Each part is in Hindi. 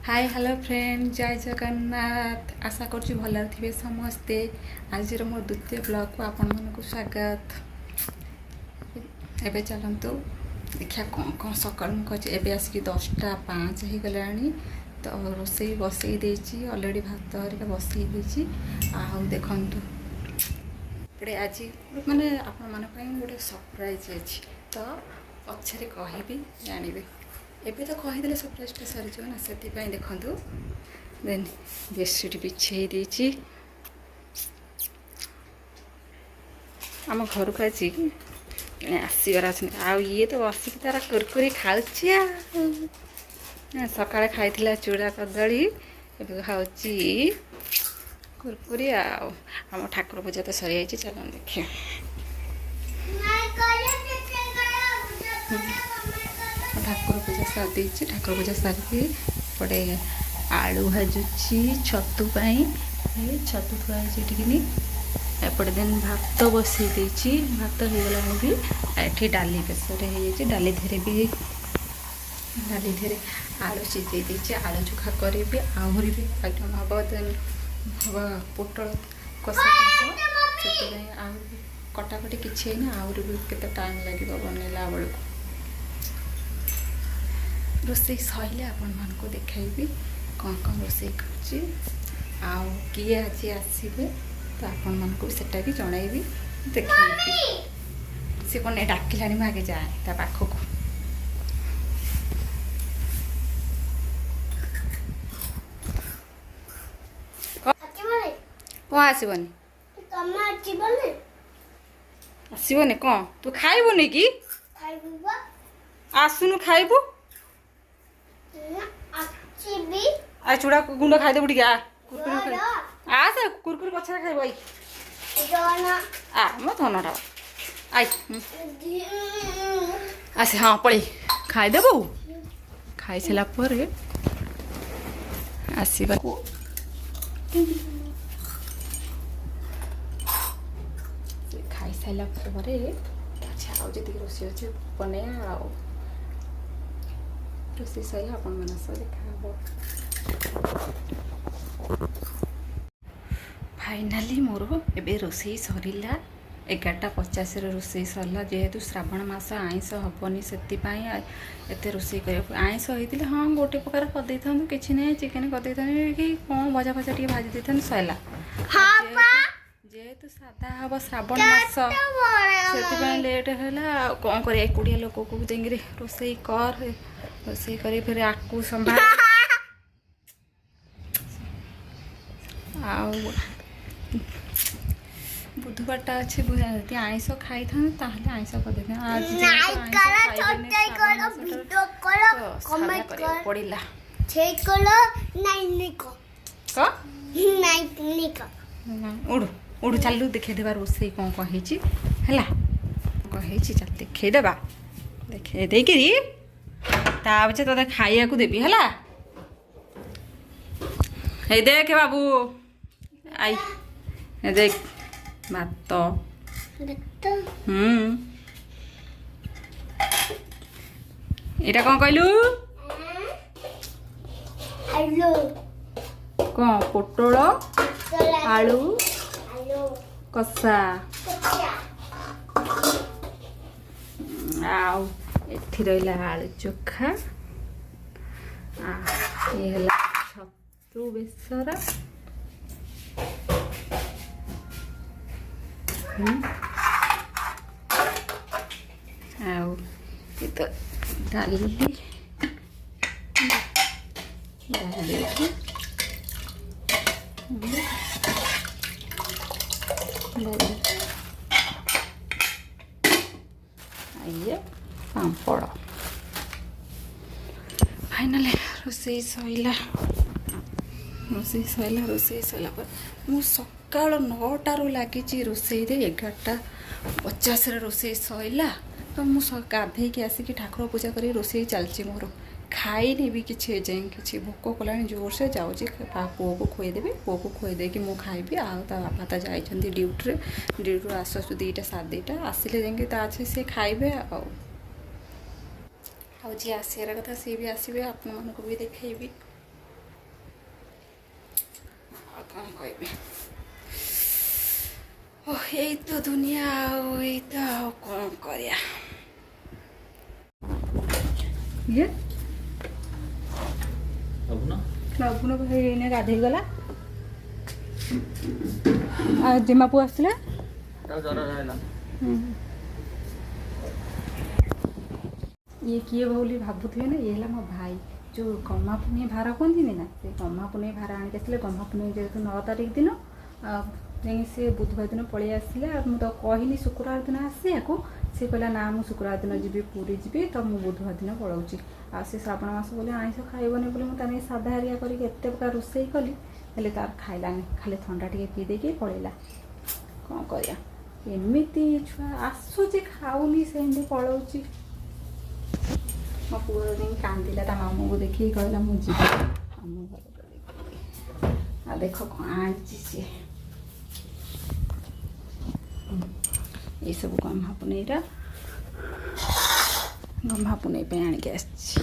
हाय हेलो फ्रेंड जय जगन्नाथ आशा करुँच भल थे समस्ते आज मो द्वितीय ब्लॉग को आपण मानक स्वागत। एबे चलतु देखा कौन कौन सकाल मुझे एबे आसिक 10:05 हो गला तो रोसे बसई देची ऑलरेडी भात हरिका बसई देची आउ देखंतु एपटे आज माने आपण मन गोटे सरप्राइज अच्छी तो पछरे कहबी जानवे एबे तो कहीदे सरप्राइजटा सरीज ना से देखु देन बेडसीट बिछे देची आम घर को आज आसबार ये तो बसिक तार कुरकुरी खाऊची सकाଳେ खाई चूड़ा कदली ए खाऊची कुरकुरी आम ठाकुर पूजा तो सरी जाइए चलो देखिए ठाकुर पूजा सार देती ठाकुर पूजा सारिकी पटे आलू भाजुची छतुपाई छतु थुआई एपटे देन भात बसई देती भात हो गला भी ये डाली प्रेसर हो डाली धीरे भी डाली धीरे आलू सीझे देती आलू चोखा करी आहरी भी आइटम हम देन हम पोटल कषा से कटाकटी किसी आहरी भी केते टाइम लगे बनला बेलू रोसे सैले आपण मानक देखी कौन कौन रोसे कर किए आज आसवे तो आपण मानक सेटा भी जनइबी देखी सी कौन डाकिला मैं आगे जाए ता पाखक कौन आसबनी आसबनी कौन तू खाइबुनि कि आसुनु खाइबु आ चूड़ा गुंड खाईदेबू टे आ से कुरकुरी पछे खाइब आ मो धनटा आई आसे हाँ पड़ी खाईदेबू खाई सारा पर आसवा खाई सारा पर जी रोषे अच्छे बने रोसे सैला आपण मन सह देखा फाइनाली मोर एबे रोसे सरीला 11:50 रोसे सरला जेहेतु श्रावण मास आईस हेनी से एत रोसे कर आईस होते हाँ गोटे प्रकार करदे था कि ना चिकेन करदे कि कौन भजा भजा टे भाजी दे सैला जेहेतु सादा हम श्रावण मास से लेट है कौन कर 20 लोक को जाइए रोसे कर रोसे कर फिर आकू संभाल बुधवारटा अच्छे आईस खाई था आईस कर पड़ा उड़ उड़ चलू देखेदेवा रोसे कौन कौन है चल देखेदेवा देखे देकरी तापचे तो खाइया को देवी है हे देख बाबू आई देख भात एटा कौन कहलु कौन पोटल आलू कषा एथि रहा आलू चोखा ये है छतु बेसर ये तो डाली पापड़ फाइनाली रोसे सैला रोसे सैला पर मु सकाल 9टारू लगी रोसे 11:50 रोसे सैला तो मुझे गाधे आसिक ठाकुर पूजा कर रोसे चलती मोर खाईनी भी किसी जाए कि भोक कला जोर से जाऊँगी पुओ को खुएदेवी पुओ को खुएदे कि मुझे खाइबी ता बापा तो जाइए ड्यूटी आसु 2टा 2:30 आसिले जाए सी खाइबे जी आसार कथा सी भी आसवे आपण मानक भी देखी कौन कहबी यही तो दुनिया यही तो कौन करिया ये लघुन भाई गाधेई गला जिमा पु आसला ये किए बोली भावुथे ना ये है मो भाई जो गम्हा पुनी भार कहती ना से गम्हा पुनी भार आणिक आसले गम्हा पुनी जेहतु 9 तारिख दिन नहीं सी बुधवार दिन पलि आसला मुझे तो कहनी शुक्रवार दिन आसिया सी कहला ना मुझे शुक्रवार दिन जी पूरी जी तो मुझे बुधवार दिन पलाऊँगी आ से श्रावण मास बोले आईष खाइबनी बोले मुझे साधा हरिया करके एत प्रकार रोषे कली हेल्ले तार खाइलानी खाली ठंडा टे पी देके पलैला कौन कर एमती छुआ आसूची खाऊनी से पलाऊँगी मो पुओ दिन कांदिला ता मामू को देखिए कहला मुझे मामू घर आ देख कौन आनी सी ये सब गम्हा पुनईरा गम्हा पुनई पे आणिक आसी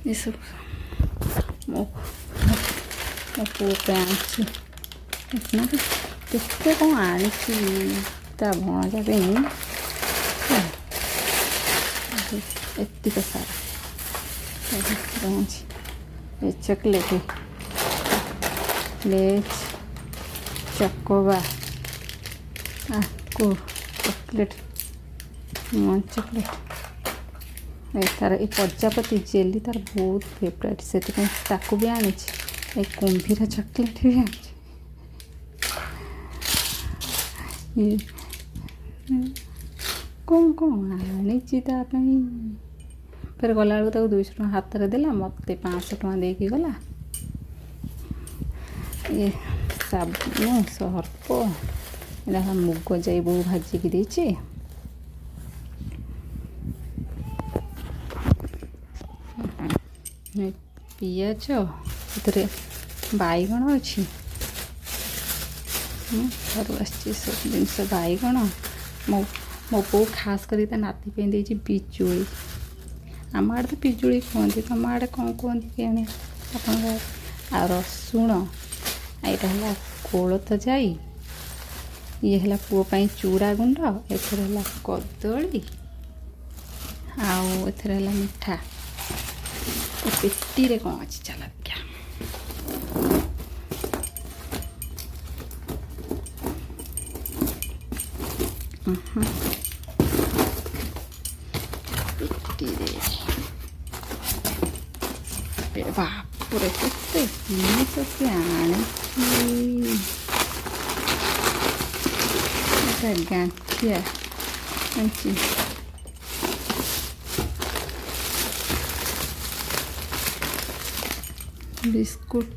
ये सब मो पु पे आनी देखना केते कौन आनी भणजा पे एतिक सारा ये चॉकलेट लेज चकोबा को चॉकलेट चॉकलेट तार ये प्रजापति जेली तार बहुत फेवरेट से भी आनी कुंभीर चॉकलेट भी आनी कौन कौन आनी फिर गला बेलू 200 टଙ୍କା हाथ में देला मत 500 टଙ୍କା देकी गला ये साबुन सर्फ यहाँ मुग जाई बो भाजिकी देची पियाज से बैगण अच्छी घर आसी सब जिनस बैगण मो पो खास कर नाती पे देची पिजुड़ी आम आड़े तो पिजुड़ी कहते तुम आड़े कौन कहते केने आप आ रसुण यहाँ है कोलथ जाई ये है पुओं चूड़ा गुंड एथर है कदली आथर है मिठा पेटी रे कौन अच्छी चला क्या पेटी रे बापुरे केते जिनिस से आनी गांठिया बिस्कुट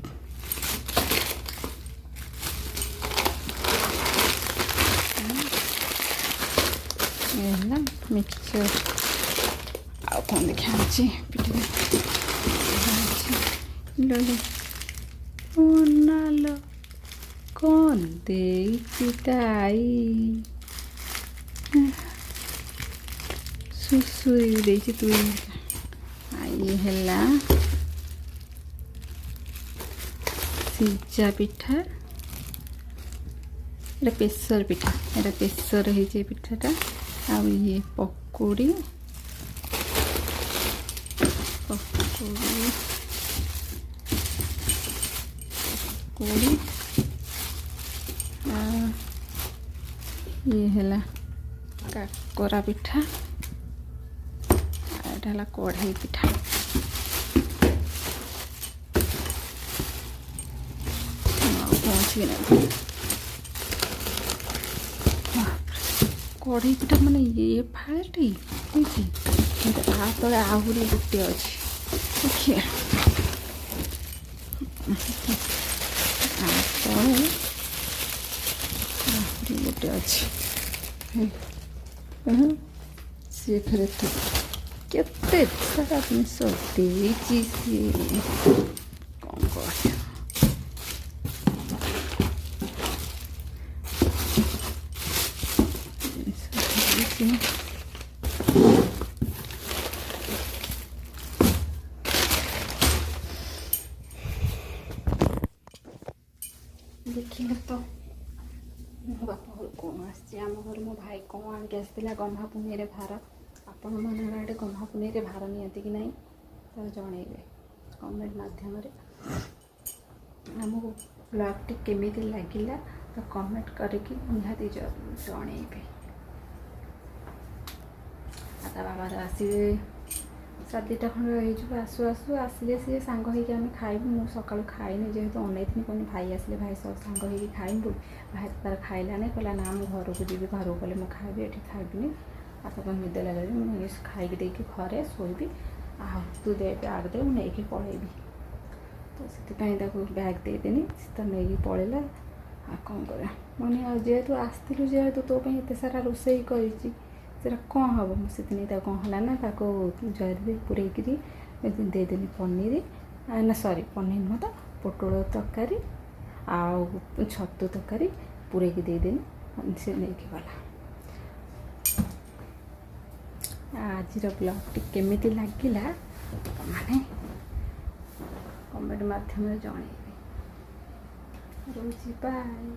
मिक्सचर आ कौन देखा पिटी कौन दे सुसुरी दे तु ये है सिजा पिठा ये पेसर पिठा ये पेसर है पिठाटा आ ये पकोड़ी ये है काकरा पिठा है कढ़ाई पिठा कढ़ाई पिठा माने ये फाटी आ तले आहरी गोटे अच्छी देखिए आहरी गोटे अच्छी सी फिर केते सारा जिनस देची सी कौन कह ଦେଖିଲେ ତ ମୋ ବାପା ଘରୁ କ'ଣ ଆସିଛି। ଆମ ଘରୁ ମୋ ଭାଇ କ'ଣ ଆଣିକି ଆସିଥିଲା ଗହ୍ମା ପୁନେଇରେ ଭାର। ଆପଣମାନେ ଆଡ଼େ ଗହ୍ମା ପୁନେଇରେ ଭାର ନିଅନ୍ତି କି ନାହିଁ ତ ଜଣେଇବେ କମେଣ୍ଟ ମାଧ୍ୟମରେ। ଆମକୁ ବ୍ଲଗ୍ଟି କେମିତି ଲାଗିଲା ତ କମେଣ୍ଟ କରିକି ନିହାତି ଜଣେଇବେ। ଆଉ ତା ବାବା ଆସିବେ 7-2ଟା ଖଣ୍ଡେ ହେଇଯିବ ଆସୁ ଆସୁ। ଆସିଲେ ସିଏ ସାଙ୍ଗ ହେଇକି ଆମେ ଖାଇବୁ। ମୁଁ ସକାଳୁ ଖାଇନି ଯେହେତୁ ଅନେଇଥିଲି କହିନି ଭାଇ ଆସିଲେ ଭାଇ ସହ ସାଙ୍ଗ ହେଇକି ଖାଇବୁ। ଭାଇ ତାର ଖାଇଲାନି, କହିଲା ନା ମୁଁ ଘରକୁ ଯିବି, ଘରକୁ ଗଲେ ମୁଁ ଖାଇବି, ଏଠି ଖାଇବିନି। ଆଉ ତାକୁ ନିଦ ଲାଗିଲାନି, ମୁଁ ଖାଇକି ଦେଇକି ଘରେ ଶୋଇବି। ଆଉ ତୁ ଦେ ବ୍ୟାଗ୍ ଦେ, ମୁଁ ନେଇକି ପଳେଇବି। ତ ସେଥିପାଇଁ ତାକୁ ବ୍ୟାଗ୍ ଦେଇଦେନି, ସେ ତ ନେଇକି ପଳେଇଲା। ଆଉ କ'ଣ କରିବା, ମାନେ ଆଉ ଯେହେତୁ ଆସିଥିଲୁ, ଯେହେତୁ ତୋ ପାଇଁ ଏତେ ସାରା ରୋଷେଇ କରିଛି ସେଟା କ'ଣ ହେବ। ମୁଁ ସେଥିପାଇଁ ତାକୁ କ'ଣ ହେଲା ନା ତାକୁ ଜରିରେ ପୁରେଇକିରି ଦେଇଦେଲି ପନିର, ନା ସରି ପନିର ନୁହଁ ତ ପୋଟଳ ତରକାରୀ ଆଉ ଛତୁ ତରକାରୀ ପୁରେଇକି ଦେଇଦେଲି, ସେ ନେଇକି ଗଲା। ଆଜିର ବ୍ଲଗ୍ଟି କେମିତି ଲାଗିଲା ମାନେ କମେଣ୍ଟ ମାଧ୍ୟମରେ ଜଣେଇବେ। ରହୁଛି, ବାଏ।